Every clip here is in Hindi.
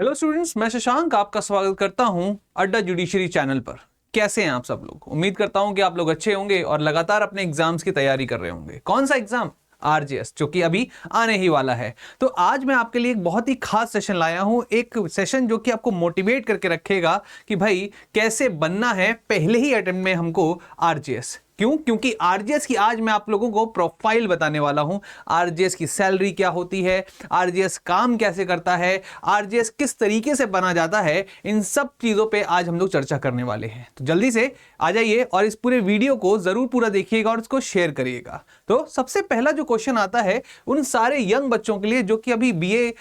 हेलो स्टूडेंट्स, मैं शशांक आपका स्वागत करता हूं अड्डा जुडिशरी चैनल पर। कैसे हैं आप सब लोग? उम्मीद करता हूं कि आप लोग अच्छे होंगे और लगातार अपने एग्जाम्स की तैयारी कर रहे होंगे। कौन सा एग्जाम? आरजेएस, जो कि अभी आने ही वाला है। तो आज मैं आपके लिए एक बहुत ही खास सेशन लाया हूं, एक सेशन जो कि आपको मोटिवेट करके रखेगा कि भाई कैसे बनना है पहले ही अटेम्प्ट में हमको आरजेएस। क्यों? क्योंकि आरजेएस की आज मैं आप लोगों को प्रोफाइल बताने वाला हूं। आरजेएस की सैलरी क्या होती है, आरजेएस काम कैसे करता है, आरजेएस किस तरीके से बना जाता है, इन सब चीजों पे आज हम लोग चर्चा करने वाले हैं। तो जल्दी से आ जाइए और इस पूरे वीडियो को जरूर पूरा देखिएगा और इसको शेयर करिएगा। तो सबसे पहला जो क्वेश्चन आता है उन सारे यंग बच्चों के लिए जो कि अभी बीए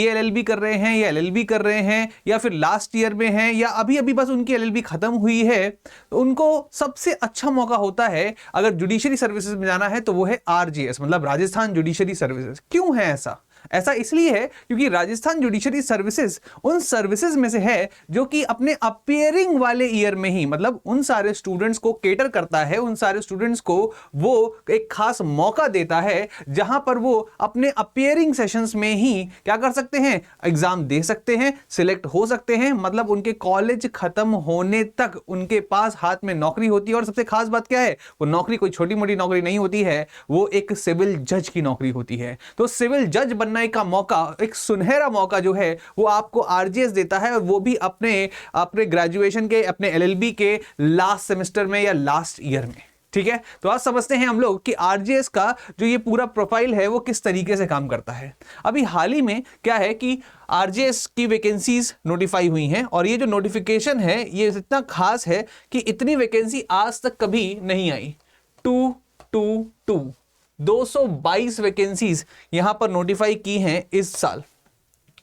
एलएलबी कर रहे हैं या एलएलबी कर रहे हैं या फिर लास्ट ईयर में हैं या अभी अभी बस उनकी एलएलबी खत्म हुई है, तो उनको सबसे अच्छा मौका होता है अगर जुडिशरी सर्विसेज में जाना है तो वो है आरजीएस, मतलब राजस्थान जुडिशरी सर्विसेज। क्यों है ऐसा? ऐसा इसलिए है क्योंकि राजस्थान जुडिशरी सर्विसेज उन सर्विसेज में से है जो कि अपने अपियरिंग वाले ईयर में ही, मतलब उन सारे स्टूडेंट्स को केटर करता है, उन सारे स्टूडेंट्स को वो एक खास मौका देता है जहां पर वो अपने अपियरिंग सेशंस में ही क्या कर सकते हैं, एग्जाम दे सकते हैं, सिलेक्ट हो सकते हैं। मतलब उनके कॉलेज खत्म होने तक उनके पास हाथ में नौकरी होती है। और सबसे खास बात क्या है, वो नौकरी कोई छोटी मोटी नौकरी नहीं होती है, वो एक सिविल जज की नौकरी होती है। तो सिविल जज बनने का मौका, एक सुनहरा मौका जो है वो आपको आरजीएस देता है, और वो भी अपने ग्रेजुएशन के, अपने एलएलबी के लास्ट सेमेस्टर में या लास्ट ईयर में। ठीक है, तो आज समझते हैं हम लोग कि आरजीएस का जो ये पूरा प्रोफाइल है वो किस तरीके से काम करता है। अभी हाल ही में क्या है कि आरजीएस की वैकेंसीज नोटिफाई हुई हैं, और ये जो नोटिफिकेशन है ये इतना खास है कि इतनी वैकेंसी आज तक कभी नहीं आई। 222 वैकेंसीज यहां पर नोटिफाई की हैं इस साल।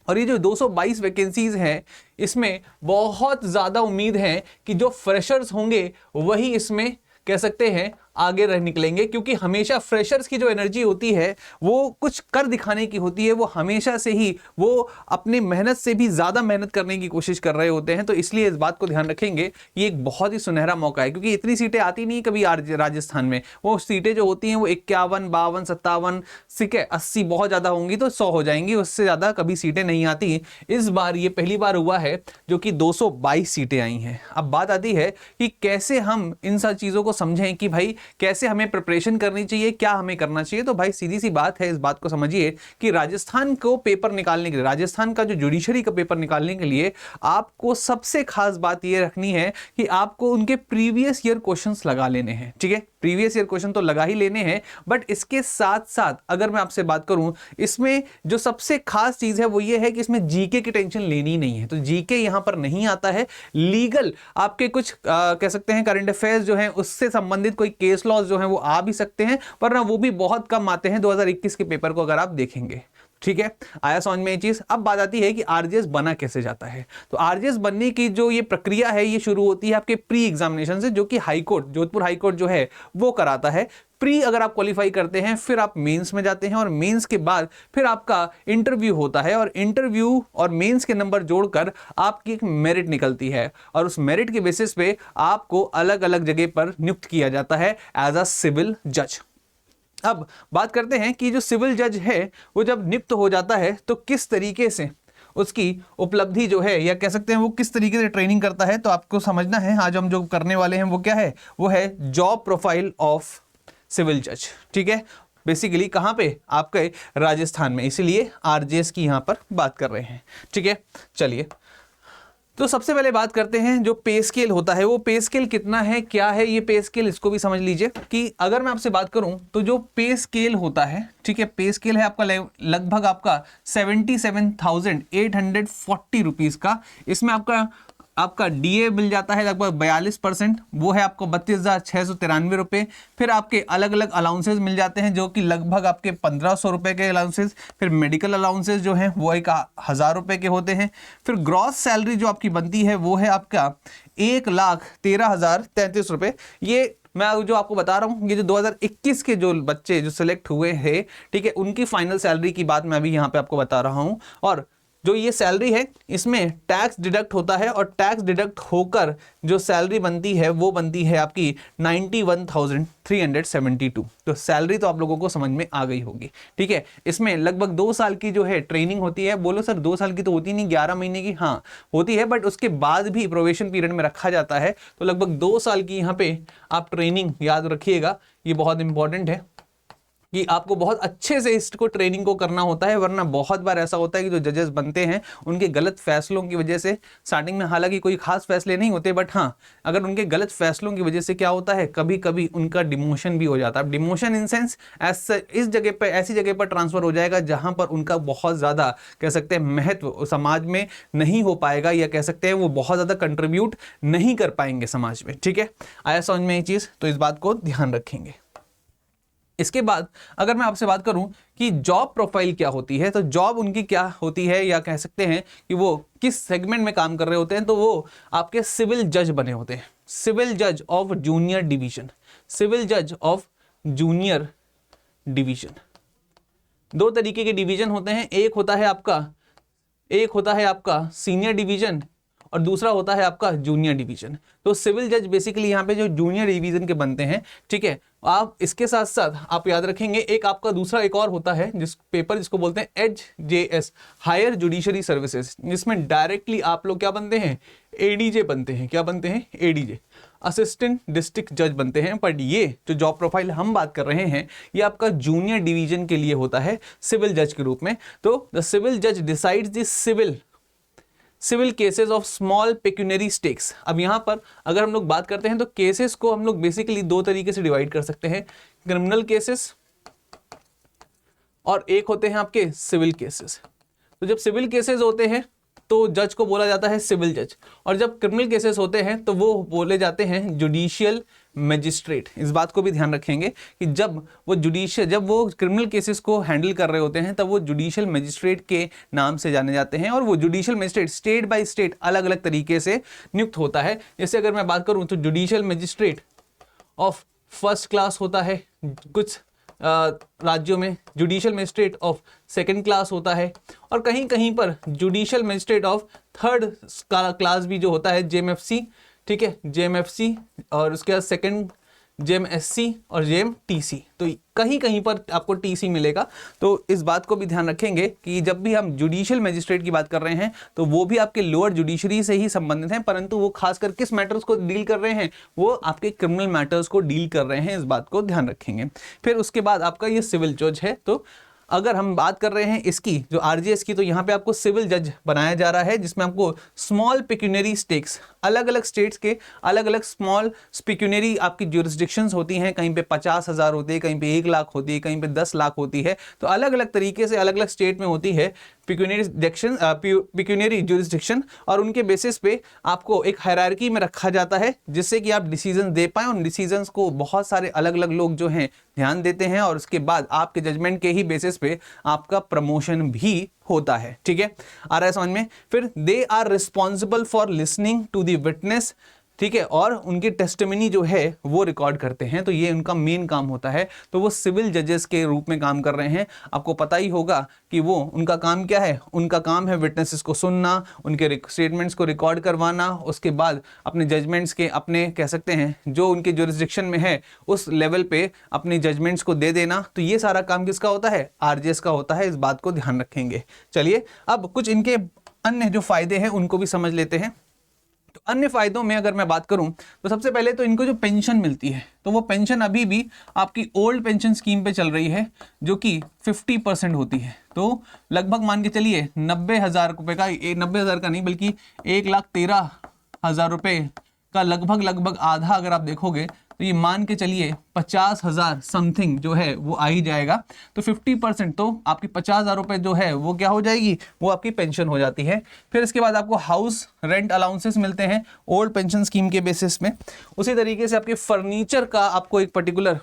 और ये जो 222 वैकेंसीज हैं इसमें बहुत ज्यादा उम्मीद है कि जो फ्रेशर्स होंगे वही इसमें कह सकते हैं आगे रह निकलेंगे, क्योंकि हमेशा फ्रेशर्स की जो एनर्जी होती है वो कुछ कर दिखाने की होती है। वो हमेशा से ही वो अपनी मेहनत से भी ज़्यादा मेहनत करने की कोशिश कर रहे होते हैं। तो इसलिए इस बात को ध्यान रखेंगे, ये एक बहुत ही सुनहरा मौका है, क्योंकि इतनी सीटें आती नहीं कभी राजस्थान में। वो सीटें जो होती हैं वो 51, 52, 57, ठीक है, 80 बहुत ज़्यादा होंगी तो 100 हो जाएंगी, उससे ज़्यादा कभी सीटें नहीं आती। इस बार ये पहली बार हुआ है जो कि 222 सीटें आई हैं। अब बात आती है कि कैसे हम इन सब चीज़ों को समझें कि भाई कैसे हमें प्रिपरेशन करनी चाहिए, क्या हमें करना चाहिए। तो भाई सीधी सी बात है, इस बात को समझिए कि राजस्थान को पेपर निकालने के लिए, राजस्थान का जो जुडिशरी का पेपर निकालने के लिए आपको सबसे खास बात यह रखनी है कि आपको उनके प्रीवियस ईयर क्वेश्चंस लगा लेने हैं। ठीक है, प्रीवियस ईयर क्वेश्चन तो लगा ही लेने हैं, बट इसके साथ साथ अगर मैं आपसे बात करूं, इसमें जो सबसे खास चीज है वो ये है कि इसमें जीके की टेंशन लेनी नहीं है। तो जीके यहां पर नहीं आता है। लीगल आपके कुछ कह सकते हैं करंट अफेयर्स जो हैं उससे संबंधित कोई केस लॉज जो हैं वो आ भी सकते हैं, पर ना वो भी बहुत कम आते हैं 2021 के पेपर को अगर आप देखेंगे। ठीक है, आया समझ में ये चीज। अब बात आती है कि आरजीएस बना कैसे जाता है। तो आरजीएस बनने की जो ये प्रक्रिया है ये शुरू होती है आपके प्री एग्जामिनेशन से, जो कि हाईकोर्ट, जोधपुर हाईकोर्ट जो है वो कराता है। प्री अगर आप क्वालिफाई करते हैं फिर आप मेंस में जाते हैं, और मेंस के बाद फिर आपका इंटरव्यू होता है, और इंटरव्यू और मेंस के नंबर जोड़कर आपकी एक मेरिट निकलती है, और उस मेरिट के बेसिस पे आपको अलग अलग जगह पर नियुक्त किया जाता है एज अ सिविल जज। अब बात करते हैं कि जो सिविल जज है वो जब नियुक्त हो जाता है तो किस तरीके से उसकी उपलब्धि जो है, या कह सकते हैं वो किस तरीके से ट्रेनिंग करता है। तो आपको समझना है आज हम जो करने वाले हैं वो क्या है, वो है जॉब प्रोफाइल ऑफ सिविल जज। ठीक है, बेसिकली कहां पे, आपके राजस्थान में, इसीलिए आरजीएस की यहां पर बात कर रहे हैं। ठीक है, चलिए तो सबसे पहले बात करते हैं जो पे स्केल होता है, वो पे स्केल कितना है, क्या है ये पे स्केल, इसको भी समझ लीजिए। कि अगर मैं आपसे बात करूं तो जो पे स्केल होता है, ठीक है, पे स्केल है आपका लगभग आपका 77,840 रुपीज का। इसमें आपका डीए मिल जाता है लगभग 42%, वो है आपको 32,693 रुपये। फिर आपके अलग अलग अलाउंसेज मिल जाते हैं जो कि लगभग आपके 1,500 रुपये के अलाउंसेज। फिर मेडिकल अलाउंसेज जो हैं वो 1,000 रुपये के होते हैं। फिर ग्रॉस सैलरी जो आपकी बनती है वो है आपका 1,13,033 रुपये। ये मैं जो आपको बता रहा हूँ, ये जो 2021 के जो बच्चे जो सिलेक्ट हुए हैं, ठीक है, उनकी फाइनल सैलरी की बात मैं अभी यहाँ पे आपको बता रहा हूँ। और जो ये सैलरी है इसमें टैक्स डिडक्ट होता है और टैक्स डिडक्ट होकर जो सैलरी बनती है वो बनती है आपकी 91,372। तो सैलरी तो आप लोगों को समझ में आ गई होगी, ठीक है। इसमें लगभग 2 साल की जो है ट्रेनिंग होती है। बोलो सर 2 साल की तो होती नहीं, 11 महीने की, हाँ होती है, बट उसके बाद भी प्रोबेशन पीरियड में रखा जाता है। तो लगभग 2 साल की यहाँ पे आप ट्रेनिंग याद रखिएगा, ये बहुत इंपॉर्टेंट है कि आपको बहुत अच्छे से इसको ट्रेनिंग को करना होता है, वरना बहुत बार ऐसा होता है कि जो जजेस बनते हैं उनके गलत फैसलों की वजह से, स्टार्टिंग में हालांकि कोई खास फैसले नहीं होते, बट हाँ अगर उनके गलत फैसलों की वजह से क्या होता है, कभी कभी उनका डिमोशन भी हो जाता है। डिमोशन इन सेंस इस जगह पर, ऐसी जगह पर ट्रांसफर हो जाएगा जहां पर उनका बहुत ज़्यादा कह सकते हैं महत्व समाज में नहीं हो पाएगा, या कह सकते हैं वो बहुत ज़्यादा कंट्रीब्यूट नहीं कर पाएंगे समाज में, ठीक है। आया समझ में ये चीज़, तो इस बात को ध्यान रखेंगे। इसके बाद अगर मैं आपसे बात करूं कि जॉब प्रोफाइल क्या होती है, तो जॉब उनकी क्या होती है, या कह सकते हैं कि वो किस सेगमेंट में काम कर रहे होते हैं, तो वो आपके सिविल जज बने होते हैं, सिविल जज ऑफ जूनियर डिवीजन, सिविल जज ऑफ जूनियर डिवीजन। 2 तरीके के डिवीजन होते हैं, एक होता है आपका सीनियर डिवीजन और दूसरा होता है आपका जूनियर डिवीजन। तो सिविल जज बेसिकली यहाँ पे जो जूनियर डिवीजन के बनते हैं, ठीक है। आप इसके साथ साथ आप याद रखेंगे एक आपका दूसरा एक और होता है जिसको बोलते हैं HJS, हायर जुडिशरी सर्विसेज, जिसमें डायरेक्टली आप लोग क्या बनते हैं, ADJ बनते हैं। क्या बनते हैं, ADJ, असिस्टेंट डिस्ट्रिक्ट जज बनते हैं। बट ये जो जॉब प्रोफाइल हम बात कर रहे हैं ये आपका जूनियर डिवीजन के लिए होता है सिविल जज के रूप में। तो द सिविल जज decides the civil cases of small pecuniary stakes. अब यहाँ पर अगर हम लोग बात करते हैं तो केसेस को हम लोग बेसिकली 2 तरीके से डिवाइड कर सकते हैं, क्रिमिनल केसेस और एक होते हैं आपके सिविल केसेस। तो जब सिविल केसेस होते हैं तो जज को बोला जाता है सिविल जज, और जब क्रिमिनल केसेस होते हैं तो वो बोले जाते हैं जुडिशियल मजिस्ट्रेट। इस बात को भी ध्यान रखेंगे कि जब वो क्रिमिनल केसेस को हैंडल कर रहे होते हैं तब वो जुडिशियल मजिस्ट्रेट के नाम से जाने जाते हैं, और वो judicial magistrate state by state अलग अलग तरीके से नियुक्त होता है। जैसे अगर मैं बात करूं तो judicial magistrate of first class होता है, कुछ राज्यों में judicial magistrate of second class होता है, और कहीं कहीं पर judicial magistrate of third class भी जो होता है JMFC, ठीक है, JMFC, और उसके बाद सेकंड JMSC और JMTC। तो कहीं कहीं पर आपको TC मिलेगा। तो इस बात को भी ध्यान रखेंगे कि जब भी हम जुडिशियल मजिस्ट्रेट की बात कर रहे हैं तो वो भी आपके लोअर जुडिशरी से ही संबंधित हैं, परंतु वो खासकर किस मैटर्स को डील कर रहे हैं, वो आपके क्रिमिनल मैटर्स को डील कर रहे हैं। इस बात को ध्यान रखेंगे। फिर उसके बाद आपका ये सिविल जज है। तो अगर हम बात कर रहे हैं इसकी जो RJS की, तो यहाँ पे आपको सिविल जज बनाया जा रहा है, जिसमें आपको स्मॉल पेक्यूनरी स्टेक्स, अलग अलग स्टेट्स के अलग अलग स्मॉल पेक्यूनरी आपकी ज्यूरिसडिक्शंस होती हैं। कहीं पे 50,000 होती है, कहीं पे 1 लाख होती है, कहीं पे 10 लाख होती है। तो अलग अलग तरीके से अलग अलग स्टेट में होती है पेक्यूनरी ज्यूरिसडिक्शन, और उनके बेसिस पे आपको एक हायरार्की में रखा जाता है जिससे कि आप डिसीजन दे पाएं। उन डिसीजंस को बहुत सारे अलग अलग लोग जो हैं ध्यान देते हैं, और उसके बाद आपके जजमेंट के ही बेसिस पे आपका प्रमोशन भी होता है। ठीक है, आ रहा है समझ में। फिर they are responsible for listening to the witness, ठीक है, और उनकी टेस्टिमनी जो है वो रिकॉर्ड करते हैं। तो ये उनका मेन काम होता है। तो वो सिविल जजेस के रूप में काम कर रहे हैं। आपको पता ही होगा कि वो उनका काम क्या है, उनका काम है विटनेसेस को सुनना, उनके स्टेटमेंट्स को रिकॉर्ड करवाना, उसके बाद अपने जजमेंट्स के अपने कह सकते हैं जो उनके जुरिसडिक्शन में है उस लेवल पे अपने जजमेंट्स को दे देना। तो ये सारा काम किसका होता है, RJS का होता है। इस बात को ध्यान रखेंगे। चलिए अब कुछ इनके अन्य जो फायदे हैं उनको भी समझ लेते हैं। तो अन्य फायदों में अगर मैं बात करूं तो सबसे पहले तो इनको जो पेंशन मिलती है, तो वो पेंशन अभी भी आपकी ओल्ड पेंशन स्कीम पे चल रही है, जो कि 50% होती है। तो लगभग मान के चलिए 90,000 रुपये का, 90,000 का नहीं बल्कि 1,13,000 रुपये का लगभग आधा अगर आप देखोगे तो ये मान के चलिए 50,000 समथिंग जो है वो आ ही जाएगा। तो 50% तो आपकी 50,000 रुपये जो है वो क्या हो जाएगी, वो आपकी पेंशन हो जाती है। फिर इसके बाद आपको हाउस रेंट अलाउंसेस मिलते हैं ओल्ड पेंशन स्कीम के बेसिस में। उसी तरीके से आपके फर्नीचर का आपको एक पर्टिकुलर,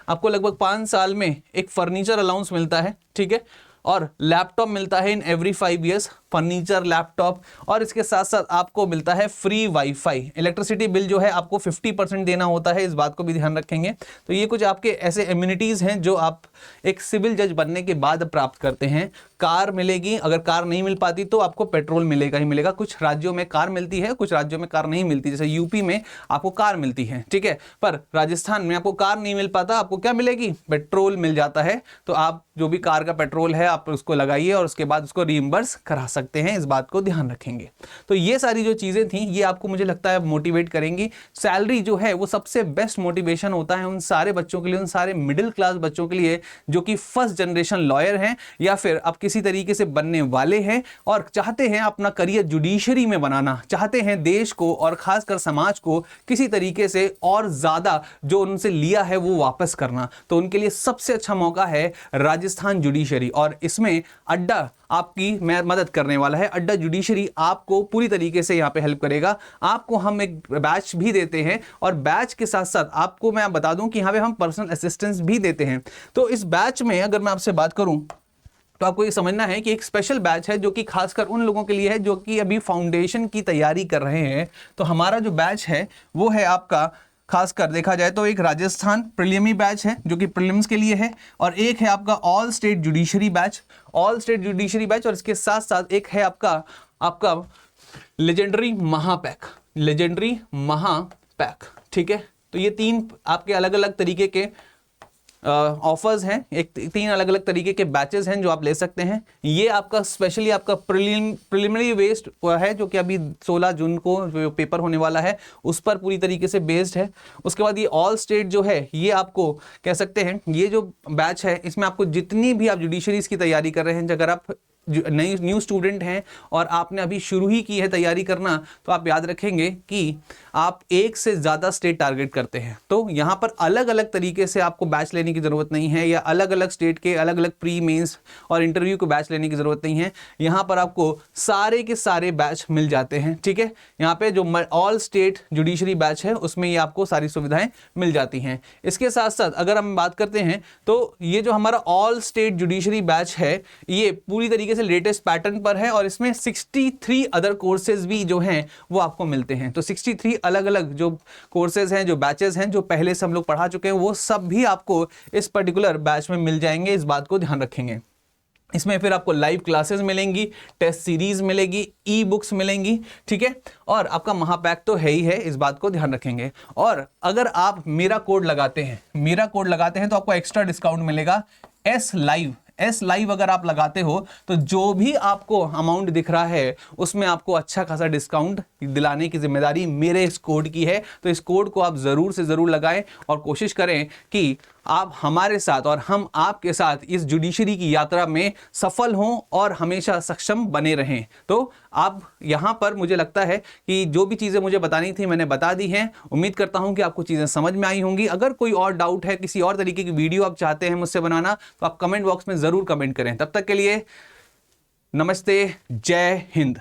आपको लगभग 5 साल में एक फर्नीचर अलाउंस मिलता है, ठीक है, और लैपटॉप मिलता है in every 5 years. Furniture, laptop, और इसके साथ साथ आपको मिलता है फ्री वाईफाई। इलेक्ट्रिसिटी बिल जो है आपको 50% देना होता है, इस बात को भी ध्यान रखेंगे। तो ये कुछ आपके ऐसे एम्यूनिटीज हैं जो आप एक सिविल जज बनने के बाद प्राप्त करते हैं। कार मिलेगी, अगर कार नहीं मिल पाती तो आपको पेट्रोल मिलेगा ही मिलेगा। कुछ राज्यों में कार मिलती है, कुछ राज्यों में कार नहीं मिलती, जैसे यूपी में आपको कार मिलती है, ठीक है, पर राजस्थान में आपको कार नहीं मिल पाता, आपको क्या मिलेगी, पेट्रोल मिल जाता है। तो आप जो भी कार का पेट्रोल है आप उसको लगाइए और उसके बाद उसको रीइंबर्स करा सकते हैं, इस बात को ध्यान रखेंगे। तो ये सारी जो चीजें थी ये आपको मुझे लगता है मोटिवेट करेंगी। सैलरी जो है वो सबसे बेस्ट मोटिवेशन होता है उन सारे बच्चों के लिए, उन सारे मिडिल क्लास बच्चों के लिए जो कि फर्स्ट जनरेशन लॉयर हैं या फिर आप किसी तरीके से बनने वाले हैं और चाहते हैं अपना करियर जुडिशरी में बनाना, चाहते हैं देश को और खासकर समाज को किसी तरीके से और ज्यादा जो उनसे लिया है वो वापस करना। तो उनके लिए सबसे अच्छा मौका है राजस्थान जुडिशरी, और इसमें अड्डा आपकी मदद करने वाला है। अड्डा जुडिशरी आपको पूरी तरीके से यहाँ पे हेल्प करेगा। आपको हम एक बैच भी देते हैं और बैच के साथ साथ आपको मैं बता दूं कि यहाँ पे हम पर्सनल असिस्टेंस भी देते हैं। तो इस बैच में अगर मैं आपसे बात करूं तो आपको ये समझना है कि एक स्पेशल बैच है जो कि खासकर उन लोगों के लिए है जो कि अभी फाउंडेशन की तैयारी कर रहे हैं। तो हमारा जो बैच है वो है आपका, खासकर देखा जाए तो एक राजस्थान प्रीलिमी बैच है जो कि प्रीलिम्स के लिए है, और एक है आपका all state judiciary batch, all state judiciary batch, और इसके साथ साथ एक है आपका लेजेंडरी महापैक, लेजेंडरी महापैक, ठीक है। तो ये तीन आपके अलग अलग तरीके के ऑफर्स हैं, एक तीन अलग अलग तरीके के बैचेस हैं जो आप ले सकते हैं। ये आपका स्पेशली आपका प्रिलिमिनरी बेस्ड है जो कि अभी 16 जून को जो पेपर होने वाला है उस पर पूरी तरीके से बेस्ड है। उसके बाद ये ऑल स्टेट जो है ये आपको कह सकते हैं, ये जो बैच है इसमें आपको जितनी भी आप जुडिशरीज की तैयारी कर रहे हैं, अगर आप न्यू स्टूडेंट हैं और आपने अभी शुरू ही की है तैयारी करना, तो आप याद रखेंगे कि आप एक से ज़्यादा स्टेट टारगेट करते हैं। तो यहाँ पर अलग अलग तरीके से आपको बैच लेने की ज़रूरत नहीं है, या अलग अलग स्टेट के अलग अलग प्री मेंस और इंटरव्यू को बैच लेने की ज़रूरत नहीं है। यहाँ पर आपको सारे के सारे बैच मिल जाते हैं, ठीक है। यहाँ पे जो ऑल स्टेट जुडिशरी बैच है उसमें ये आपको सारी सुविधाएं मिल जाती हैं। इसके साथ साथ अगर हम बात करते हैं तो ये जो हमारा ऑल स्टेट जुडिशरी बैच है ये पूरी तरीके से लेटेस्ट पैटर्न पर है और इसमें 63 अदर कोर्सेज भी जो हैं वो आपको मिलते हैं। तो 63 अलग अलग जो कोर्सेज हैं, जो बैचेस हैं, जो पहले से हम लोग पढ़ा चुके हैं, वो सब भी आपको इस पर्टिकुलर बैच में मिल जाएंगे, इस बात को ध्यान रखेंगे। इसमें फिर आपको लाइव क्लासेस मिलेंगी, टेस्ट सीरीज मिलेगी, ई बुक्स मिलेंगी, ठीक है, और आपका महापैक तो है ही है, इस बात को ध्यान रखेंगे। और अगर आप मेरा कोड लगाते हैं तो आपको एक्स्ट्रा डिस्काउंट मिलेगा एस लाइव अगर आप लगाते हो तो जो भी आपको अमाउंट दिख रहा है उसमें आपको अच्छा खासा डिस्काउंट दिलाने की जिम्मेदारी मेरे इस कोड की है। तो इस कोड को आप ज़रूर से ज़रूर लगाएं और कोशिश करें कि आप हमारे साथ और हम आपके साथ इस जुडिशरी की यात्रा में सफल हों और हमेशा सक्षम बने रहें। तो आप यहाँ पर मुझे लगता है कि जो भी चीज़ें मुझे बतानी थी मैंने बता दी हैं। उम्मीद करता हूँ कि आपको चीज़ें समझ में आई होंगी। अगर कोई और डाउट है, किसी और तरीके की वीडियो आप चाहते हैं मुझसे बनाना, तो आप कमेंट बॉक्स में ज़रूर कमेंट करें। तब तक के लिए नमस्ते, जय हिंद।